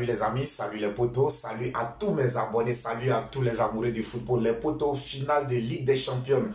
les amis, salut les potos, salut à tous mes abonnés, salut à tous les amoureux du football. Les potos, finale de Ligue des Champions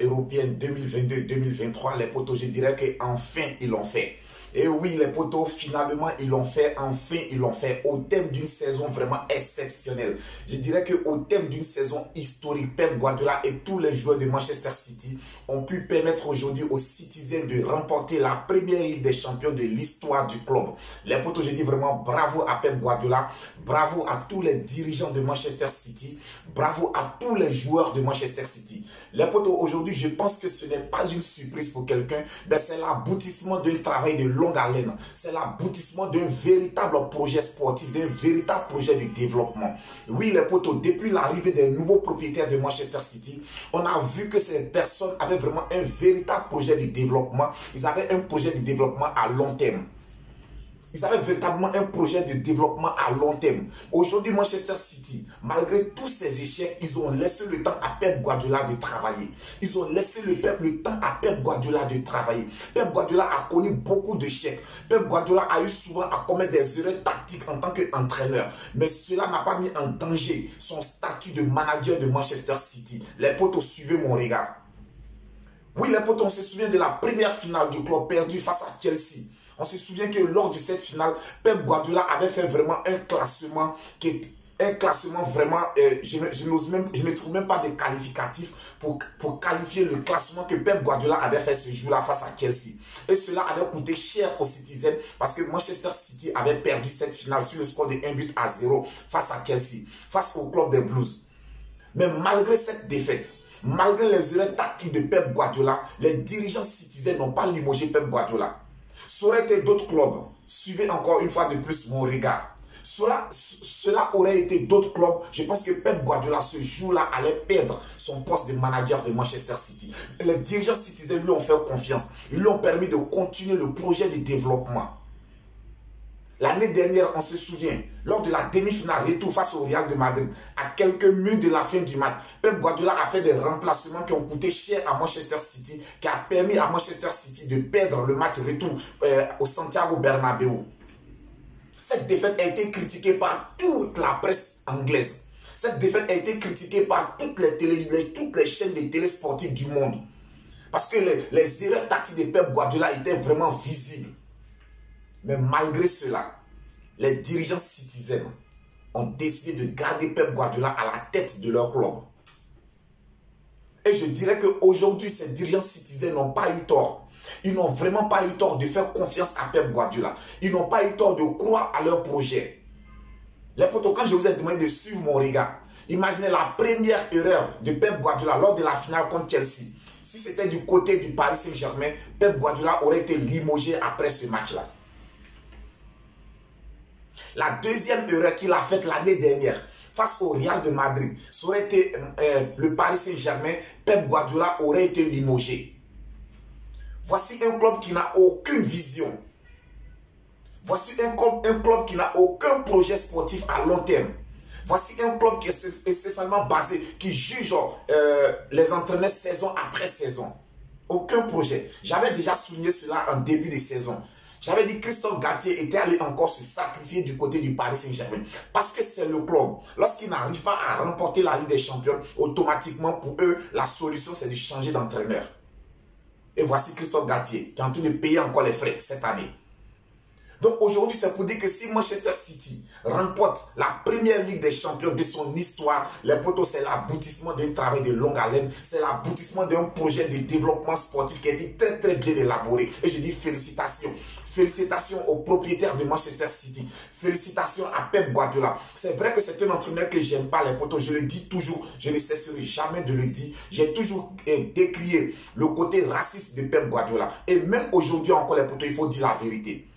européenne 2022-2023. Les potos, je dirais qu'enfin ils l'ont fait. Et oui, les potos, finalement, ils l'ont fait. Enfin, ils l'ont fait au thème d'une saison vraiment exceptionnelle. Je dirais qu'au thème d'une saison historique, Pep Guardiola et tous les joueurs de Manchester City ont pu permettre aujourd'hui aux Citizens de remporter la première Ligue des Champions de l'histoire du club. Les potos, je dis vraiment bravo à Pep Guardiola, bravo à tous les dirigeants de Manchester City, bravo à tous les joueurs de Manchester City. Les potos, aujourd'hui, je pense que ce n'est pas une surprise pour quelqu'un, mais c'est l'aboutissement d'un travail de longue haleine. C'est l'aboutissement d'un véritable projet sportif, d'un véritable projet de développement. Oui, les potos, depuis l'arrivée des nouveaux propriétaires de Manchester City, on a vu que ces personnes avaient vraiment un véritable projet de développement. Ils avaient un projet de développement à long terme. Ils avaient véritablement un projet de développement à long terme. Aujourd'hui, Manchester City, malgré tous ces échecs, ils ont laissé le temps à Pep Guardiola de travailler. Ils ont laissé le temps à Pep Guardiola de travailler. Pep Guardiola a connu beaucoup d'échecs. Pep Guardiola a eu souvent à commettre des erreurs tactiques en tant qu'entraîneur. Mais cela n'a pas mis en danger son statut de manager de Manchester City. Les potos, suivez mon regard. Oui, les potos, on se souvient de la première finale du club perdu face à Chelsea. On se souvient que lors de cette finale, Pep Guardiola avait fait vraiment un classement vraiment, je ne trouve même pas de qualificatif pour qualifier le classement que Pep Guardiola avait fait ce jour-là face à Chelsea. Et cela avait coûté cher aux Citizens parce que Manchester City avait perdu cette finale sur le score de 1-0 face à Chelsea, face au club des Blues. Mais malgré cette défaite, malgré les erreurs tactiques de Pep Guardiola, les dirigeants Citizens n'ont pas limogé Pep Guardiola. Ça aurait été d'autres clubs. Suivez encore une fois de plus mon regard. Cela aurait été d'autres clubs. Je pense que Pep Guardiola, ce jour-là, allait perdre son poste de manager de Manchester City. Les dirigeants Citizens lui ont fait confiance. Ils lui ont permis de continuer le projet de développement. L'année dernière, on se souvient, lors de la demi-finale retour face au Real de Madrid, à quelques minutes de la fin du match, Pep Guardiola a fait des remplacements qui ont coûté cher à Manchester City, qui a permis à Manchester City de perdre le match retour au Santiago Bernabéu. Cette défaite a été critiquée par toute la presse anglaise. Cette défaite a été critiquée par toutes les chaînes de télé sportives du monde. Parce que les erreurs tactiques de Pep Guardiola étaient vraiment visibles. Mais malgré cela, les dirigeants Citizens ont décidé de garder Pep Guardiola à la tête de leur club. Et je dirais qu'aujourd'hui, ces dirigeants Citizens n'ont pas eu tort. Ils n'ont vraiment pas eu tort de faire confiance à Pep Guardiola. Ils n'ont pas eu tort de croire à leur projet. Les potos, quand je vous ai demandé de suivre mon regard, imaginez la première erreur de Pep Guardiola lors de la finale contre Chelsea. Si c'était du côté du Paris Saint-Germain, Pep Guardiola aurait été limogé après ce match-là. La deuxième erreur qu'il a faite l'année dernière face au Real de Madrid, ça aurait été le Paris Saint-Germain, Pep Guardiola aurait été limogé. Voici un club qui n'a aucune vision. Voici un club qui n'a aucun projet sportif à long terme. Voici un club qui est essentiellement basé, qui juge les entraîneurs saison après saison. Aucun projet. J'avais déjà souligné cela en début de saison. J'avais dit que Christophe Galtier était allé encore se sacrifier du côté du Paris Saint-Germain. Parce que c'est le club. Lorsqu'il n'arrive pas à remporter la Ligue des Champions, automatiquement pour eux, la solution c'est de changer d'entraîneur. Et voici Christophe Galtier qui est en train de payer encore les frais cette année. Donc aujourd'hui, c'est pour dire que si Manchester City remporte la première Ligue des Champions de son histoire, les potos, c'est l'aboutissement d'un travail de longue haleine, c'est l'aboutissement d'un projet de développement sportif qui a été très très bien élaboré. Et je dis félicitations. Félicitations aux propriétaires de Manchester City. Félicitations à Pep Guardiola. C'est vrai que c'est un entraîneur que j'aime pas, les potos. Je le dis toujours, je ne cesserai jamais de le dire. J'ai toujours décrié le côté raciste de Pep Guardiola. Et même aujourd'hui encore, les potos, il faut dire la vérité.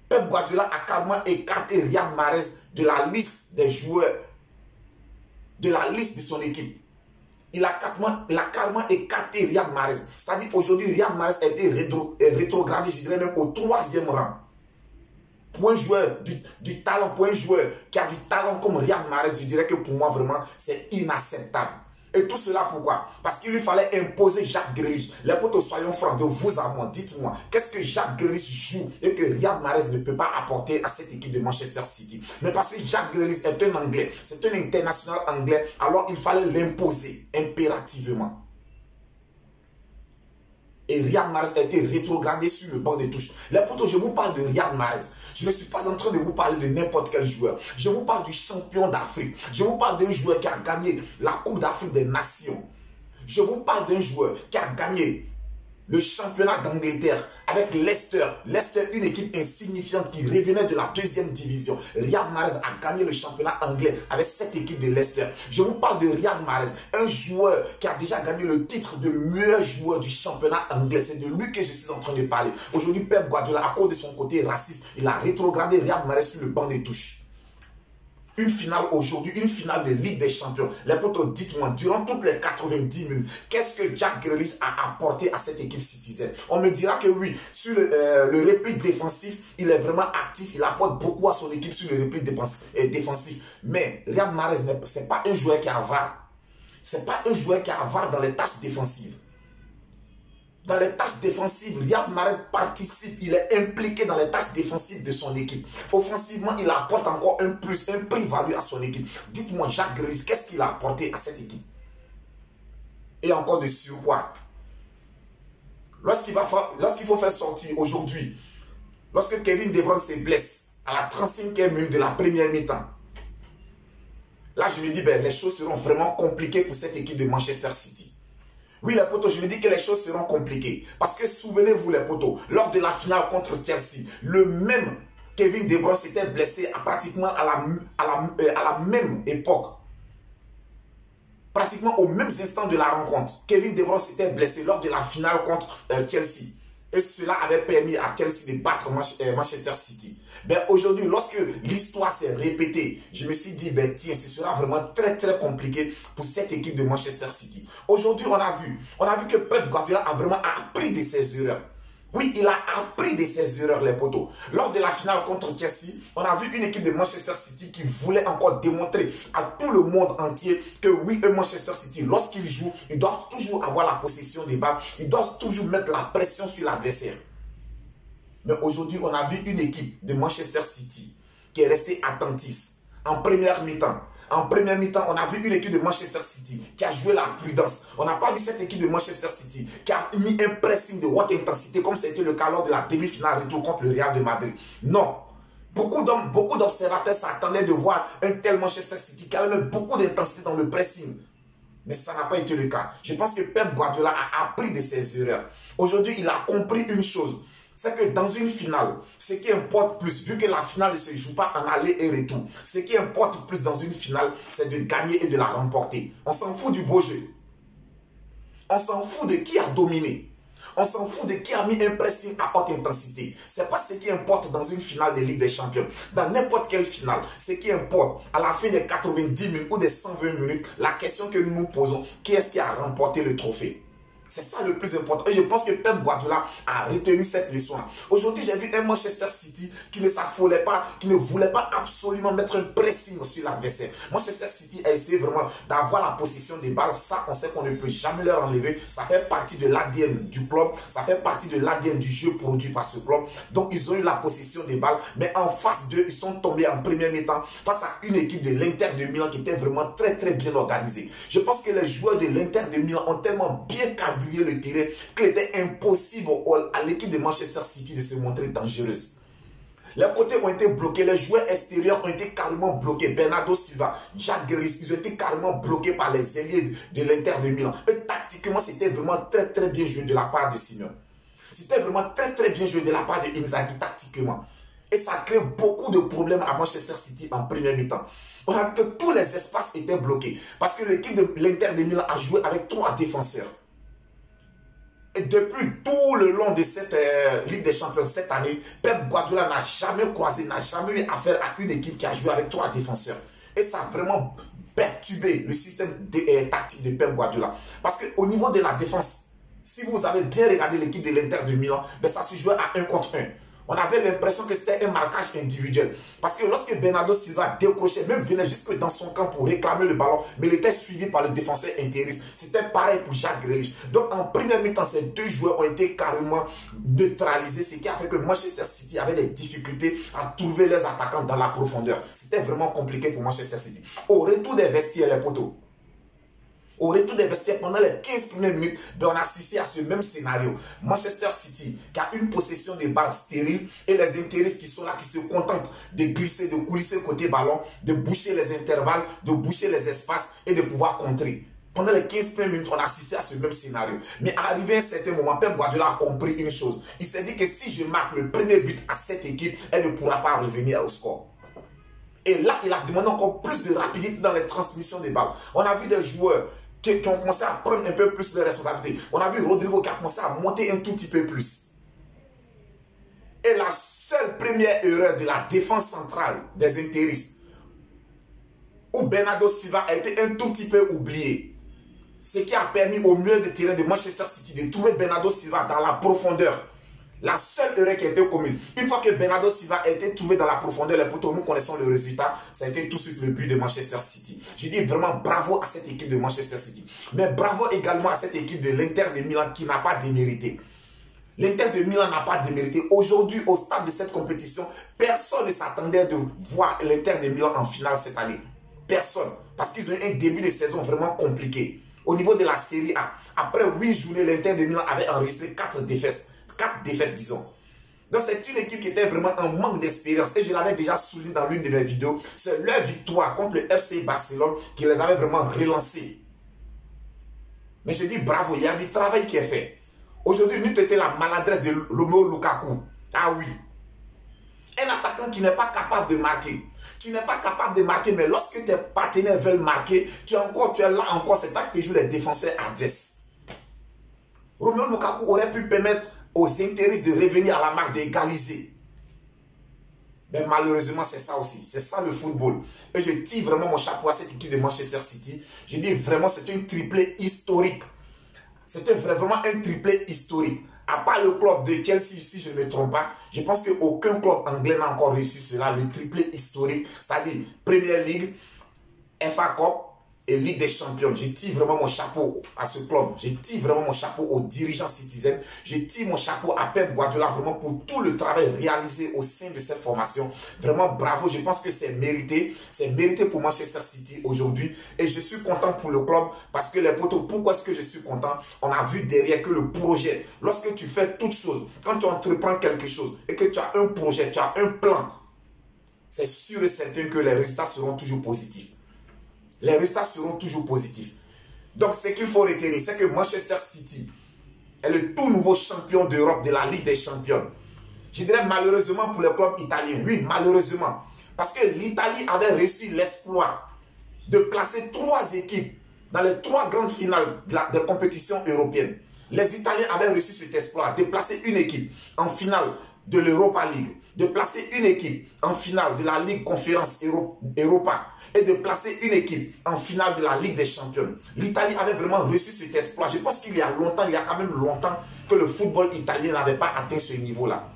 Pep Guardiola a carrément écarté Riyad Mahrez de la liste des joueurs, de la liste de son équipe. Il a carrément écarté Riyad Mahrez. C'est-à-dire qu'aujourd'hui, Riyad Mahrez a été rétrogradé, je dirais même au 3e rang. Pour un joueur du talent, pour un joueur qui a du talent comme Riyad Mahrez, je dirais que pour moi, vraiment, c'est inacceptable. Et tout cela pourquoi? Parce qu'il lui fallait imposer Jacques Grealish. Les potos, soyons francs, de vous à moi, dites-moi, qu'est-ce que Jacques Grealish joue et que Riyad Mahrez ne peut pas apporter à cette équipe de Manchester City? Mais parce que Jacques Grealish est un Anglais, c'est un international anglais, alors il fallait l'imposer impérativement. Et Riyad Mahrez a été rétrogradé sur le banc des touches. Les potos, je vous parle de Riyad Mahrez. Je ne suis pas en train de vous parler de n'importe quel joueur. Je vous parle du champion d'Afrique. Je vous parle d'un joueur qui a gagné la Coupe d'Afrique des Nations. Je vous parle d'un joueur qui a gagné le championnat d'Angleterre avec Leicester. Leicester, une équipe insignifiante qui revenait de la 2e division. Riyad Mahrez a gagné le championnat anglais avec cette équipe de Leicester. Je vous parle de Riyad Mahrez, un joueur qui a déjà gagné le titre de meilleur joueur du championnat anglais. C'est de lui que je suis en train de parler. Aujourd'hui, Pep Guardiola, à cause de son côté raciste, il a rétrogradé Riyad Mahrez sur le banc des touches. Une finale aujourd'hui, une finale de Ligue des Champions. Les potos, dites-moi, durant toutes les 90 minutes, qu'est-ce que Jack Grealish a apporté à cette équipe citizen? On me dira que oui, sur le repli défensif, il est vraiment actif, il apporte beaucoup à son équipe sur le repli défensif. Mais Riyad Mahrez, ce n'est pas un joueur qui est avare. Ce n'est pas un joueur qui est avare dans les tâches défensives. Dans les tâches défensives, Riyad Mahrez participe, il est impliqué dans les tâches défensives de son équipe. Offensivement, il apporte encore un plus, un prix-value à son équipe. Dites-moi, Jacques Grealish, qu'est-ce qu'il a apporté à cette équipe? Et encore de surcroît. Lorsqu'il faut faire sortir aujourd'hui, lorsque Kevin De Bruyne se blesse à la 35e minute de la première mi-temps, là je me dis, les choses seront vraiment compliquées pour cette équipe de Manchester City. Oui, les potos, je me dis que les choses seront compliquées. Parce que souvenez-vous, les potos, lors de la finale contre Chelsea, le même Kevin De Bruyne s'était blessé pratiquement à la même époque. Pratiquement aux mêmes instants de la rencontre. Kevin De Bruyne s'était blessé lors de la finale contre Chelsea. Et cela avait permis à Chelsea de battre Manchester City. Aujourd'hui, lorsque l'histoire s'est répétée, je me suis dit, tiens, ce sera vraiment très très compliqué pour cette équipe de Manchester City. Aujourd'hui, on a vu que Pep Guardiola a vraiment appris de ses erreurs. Oui, il a appris de ses erreurs, les potos. Lors de la finale contre Chelsea, on a vu une équipe de Manchester City qui voulait encore démontrer à tout le monde entier que oui, Manchester City, lorsqu'ils jouent, ils doivent toujours avoir la possession des balles. Ils doivent toujours mettre la pression sur l'adversaire. Mais aujourd'hui, on a vu une équipe de Manchester City qui est restée attentiste en première mi-temps. En première mi-temps, on a vu une équipe de Manchester City qui a joué la prudence. On n'a pas vu cette équipe de Manchester City qui a mis un pressing de haute intensité comme c'était le cas lors de la demi-finale retour contre le Real de Madrid. Non. Beaucoup d'observateurs s'attendaient de voir un tel Manchester City qui avait mis beaucoup d'intensité dans le pressing. Mais ça n'a pas été le cas. Je pense que Pep Guardiola a appris de ses erreurs. Aujourd'hui, il a compris une chose. C'est que dans une finale, ce qui importe plus, vu que la finale ne se joue pas en aller et retour, ce qui importe plus dans une finale, c'est de gagner et de la remporter. On s'en fout du beau jeu. On s'en fout de qui a dominé. On s'en fout de qui a mis un pressing à haute intensité. Ce n'est pas ce qui importe dans une finale de Ligue des Champions. Dans n'importe quelle finale, ce qui importe à la fin des 90 minutes ou des 120 minutes, la question que nous nous posons, qui est-ce qui a remporté le trophée? C'est ça le plus important. Et je pense que Pep Guardiola a retenu cette leçon-là. Aujourd'hui, j'ai vu un Manchester City qui ne s'affolait pas, qui ne voulait pas absolument mettre un pressing sur l'adversaire. Manchester City a essayé vraiment d'avoir la possession des balles. Ça, on sait qu'on ne peut jamais leur enlever. Ça fait partie de l'ADN du club. Ça fait partie de l'ADN du jeu produit par ce club. Donc, ils ont eu la possession des balles. Mais en face d'eux, ils sont tombés en première mi-temps face à une équipe de l'Inter de Milan qui était vraiment très, très bien organisée. Je pense que les joueurs de l'Inter de Milan ont tellement bien cadré le terrain qu'il était impossible à l'équipe de Manchester City de se montrer dangereuse. Les côtés ont été bloqués, les joueurs extérieurs ont été carrément bloqués. Bernardo Silva, Jacques Grealish, ils ont été carrément bloqués par les ailiers de l'Inter de Milan. Et tactiquement, c'était vraiment très très bien joué de la part de Simeone. C'était vraiment très très bien joué de la part de Inzaghi tactiquement. Et ça crée beaucoup de problèmes à Manchester City en première mi-temps. On a vu que tous les espaces étaient bloqués parce que l'équipe de l'Inter de Milan a joué avec 3 défenseurs. Et depuis tout le long de cette Ligue des Champions cette année, Pep Guardiola n'a jamais croisé, n'a jamais eu affaire à une équipe qui a joué avec 3 défenseurs. Et ça a vraiment perturbé le système tactique de Pep Guardiola. Parce qu'au niveau de la défense, si vous avez bien regardé l'équipe de l'Inter de Milan, ça se jouait à 1 contre 1. On avait l'impression que c'était un marquage individuel. Parce que lorsque Bernardo Silva décrochait, même venait jusque dans son camp pour réclamer le ballon, mais il était suivi par le défenseur intériste. C'était pareil pour Jack Grealish. Donc en première mi-temps, ces deux joueurs ont été carrément neutralisés, ce qui a fait que Manchester City avait des difficultés à trouver les attaquants dans la profondeur. C'était vraiment compliqué pour Manchester City. Au retour des vestiaires, les poteaux, au retour des vestiaires, pendant les 15 premières minutes, on a assisté à ce même scénario. Manchester City qui a une possession de balles stérile et les intérêts qui sont là, qui se contentent de glisser, de coulisser côté ballon, de boucher les intervalles, de boucher les espaces et de pouvoir contrer. Pendant les 15 premières minutes, on a assisté à ce même scénario. Mais arrivé à un certain moment, Pep Guardiola a compris une chose. Il s'est dit que si je marque le premier but à cette équipe, elle ne pourra pas revenir au score. Et là, il a demandé encore plus de rapidité dans les transmissions des balles. On a vu des joueurs qui ont commencé à prendre un peu plus de responsabilités. On a vu Rodrigo qui a commencé à monter un tout petit peu plus. Et la seule première erreur de la défense centrale des intéristes, où Bernardo Silva a été un tout petit peu oublié, ce qui a permis au milieu de terrain de Manchester City de trouver Bernardo Silva dans la profondeur. La seule erreur qui a été commise, une fois que Bernardo Silva a été trouvé dans la profondeur, les poteaux, nous connaissons le résultat, ça a été tout de suite le but de Manchester City. Je dis vraiment bravo à cette équipe de Manchester City. Mais bravo également à cette équipe de l'Inter de Milan qui n'a pas démérité. L'Inter de Milan n'a pas démérité. Aujourd'hui, au stade de cette compétition, personne ne s'attendait de voir l'Inter de Milan en finale cette année. Personne. Parce qu'ils ont eu un début de saison vraiment compliqué. Au niveau de la Série A, après 8 journées, l'Inter de Milan avait enregistré 4 défaites. 4 défaites, disons. Donc, c'est une équipe qui était vraiment en manque d'expérience. Et je l'avais déjà souligné dans l'une de mes vidéos. C'est leur victoire contre le FC Barcelone qui les avait vraiment relancés. Mais je dis bravo, il y a du travail qui est fait. Aujourd'hui, nous était la maladresse de Romelu Lukaku. Ah oui. Un attaquant qui n'est pas capable de marquer. Tu n'es pas capable de marquer, mais lorsque tes partenaires veulent marquer, tu es là encore, c'est toi qui joues les défenseurs adverses. Romelu Lukaku aurait pu permettre aux intérêts de revenir à la marque, d'égaliser. Mais malheureusement, c'est ça aussi. C'est ça le football. Et je tire vraiment mon chapeau à cette équipe de Manchester City. Je dis vraiment, c'est un triplé historique. C'était vraiment un triplé historique. À part le club de Chelsea, si je ne me trompe pas, je pense qu'aucun club anglais n'a encore réussi cela, le triplé historique. C'est-à-dire Premier League, FA Cup et Ligue des Champions. Je tire vraiment mon chapeau à ce club. Je tire vraiment mon chapeau aux dirigeants citizens. Je tire mon chapeau à Pep Guardiola vraiment pour tout le travail réalisé au sein de cette formation. Vraiment bravo. Je pense que c'est mérité. C'est mérité pour Manchester City aujourd'hui. Et je suis content pour le club parce que les potos, pourquoi est-ce que je suis content? On a vu derrière que le projet, lorsque tu fais toutes choses, quand tu entreprends quelque chose et que tu as un projet, tu as un plan, c'est sûr et certain que les résultats seront toujours positifs. Les résultats seront toujours positifs. Donc, ce qu'il faut retenir, c'est que Manchester City est le tout nouveau champion d'Europe de la Ligue des Champions. Je dirais malheureusement pour le club italien. Oui, malheureusement. Parce que l'Italie avait réussi l'exploit de placer 3 équipes dans les 3 grandes finales des compétitions européennes. Les Italiens avaient réussi cet exploit de placer une équipe en finale de l'Europa League, de placer une équipe en finale de la Ligue Conférence Europa et de placer une équipe en finale de la Ligue des Champions. L'Italie avait vraiment réussi cet exploit. Je pense qu'il y a longtemps, il y a quand même longtemps que le football italien n'avait pas atteint ce niveau-là.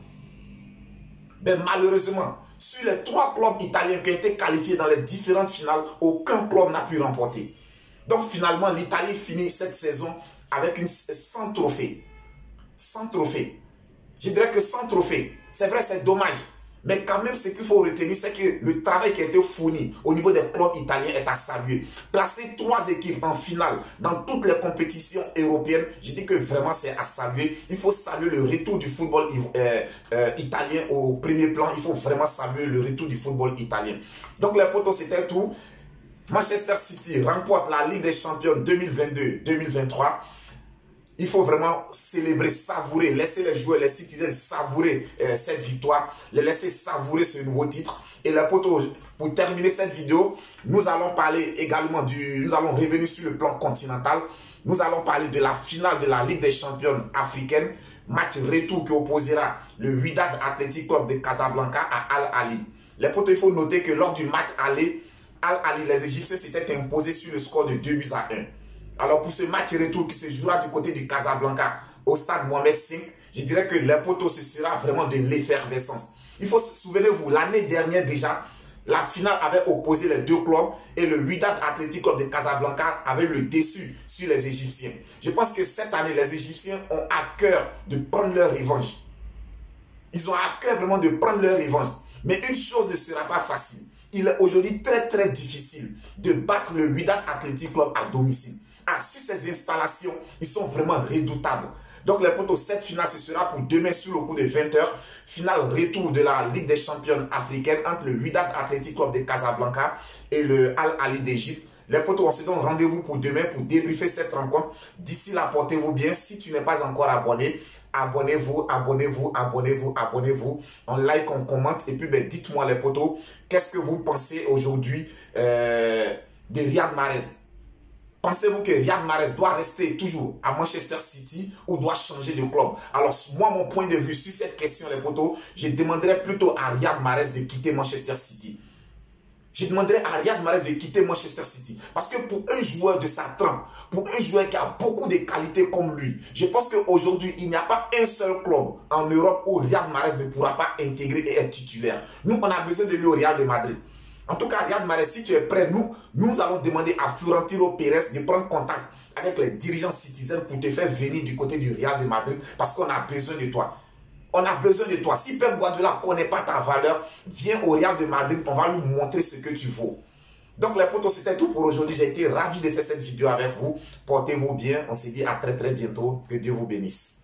Mais malheureusement, sur les 3 clubs italiens qui ont été qualifiés dans les différentes finales, aucun club n'a pu remporter. Donc finalement, l'Italie finit cette saison avec 100 trophées. 100 trophées. Je dirais que 100 trophées. C'est vrai, c'est dommage. Mais quand même, ce qu'il faut retenir, c'est que le travail qui a été fourni au niveau des clubs italiens est à saluer. Placer 3 équipes en finale dans toutes les compétitions européennes, je dis que vraiment c'est à saluer. Il faut saluer le retour du football italien au premier plan. Il faut vraiment saluer le retour du football italien. Donc les potos, c'était tout. Manchester City remporte la Ligue des Champions 2022-2023. Il faut vraiment célébrer, savourer, laisser les joueurs, les citizens savourer cette victoire, les laisser savourer ce nouveau titre. Et les potos, pour terminer cette vidéo, nous allons parler également nous allons revenir sur le plan continental. Nous allons parler de la finale de la Ligue des Champions africaine, match retour qui opposera le Wydad Athletic Club de Casablanca à Al-Ali. Les potos, il faut noter que lors du match aller, Al-Ali, les Égyptiens s'étaient imposés sur le score de 2-1. Alors pour ce match retour qui se jouera du côté du Casablanca au stade Mohamed V, je dirais que les potos, ce sera vraiment de l'effervescence. Il faut, souvenez-vous, l'année dernière déjà, la finale avait opposé les deux clubs et le Wydad Athletic Club de Casablanca avait le dessus sur les Égyptiens. Je pense que cette année, les Égyptiens ont à cœur de prendre leur revanche. Ils ont à cœur vraiment de prendre leur revanche. Mais une chose ne sera pas facile. Il est aujourd'hui très difficile de battre le Wydad Athletic Club à domicile. Ah, sur ces installations, ils sont vraiment redoutables. Donc les potos, cette finale, ce sera pour demain sur le coup de 20 h. Finale retour de la Ligue des Champions africaine entre le Wydad Athletic Club de Casablanca et le Al Ahly d'Égypte. Les potos, on se donne rendez-vous pour demain pour débriefer cette rencontre. D'ici là, portez-vous bien. Si tu n'es pas encore abonné, abonnez-vous. On like, on commente. Et puis, dites-moi les potos, qu'est-ce que vous pensez aujourd'hui de Riyad Mahrez? Pensez-vous que Riyad Mahrez doit rester toujours à Manchester City ou doit changer de club? Alors, moi, mon point de vue sur cette question, les potos, je demanderais plutôt à Riyad Mahrez de quitter Manchester City. Je demanderais à Riyad Mahrez de quitter Manchester City. Parce que pour un joueur de sa trempe, pour un joueur qui a beaucoup de qualités comme lui, je pense qu'aujourd'hui, il n'y a pas un seul club en Europe où Riyad Mahrez ne pourra pas intégrer et être titulaire. Nous, on a besoin de lui au Real de Madrid. En tout cas, Riyad Mahrez, si tu es prêt, nous allons demander à Florentino Pérez de prendre contact avec les dirigeants citizens pour te faire venir du côté du Real de Madrid parce qu'on a besoin de toi. On a besoin de toi. Si Pep Guardiola ne connaît pas ta valeur, viens au Real de Madrid, on va lui montrer ce que tu vaux. Donc les potos, c'était tout pour aujourd'hui. J'ai été ravi de faire cette vidéo avec vous. Portez-vous bien. On se dit à très bientôt. Que Dieu vous bénisse.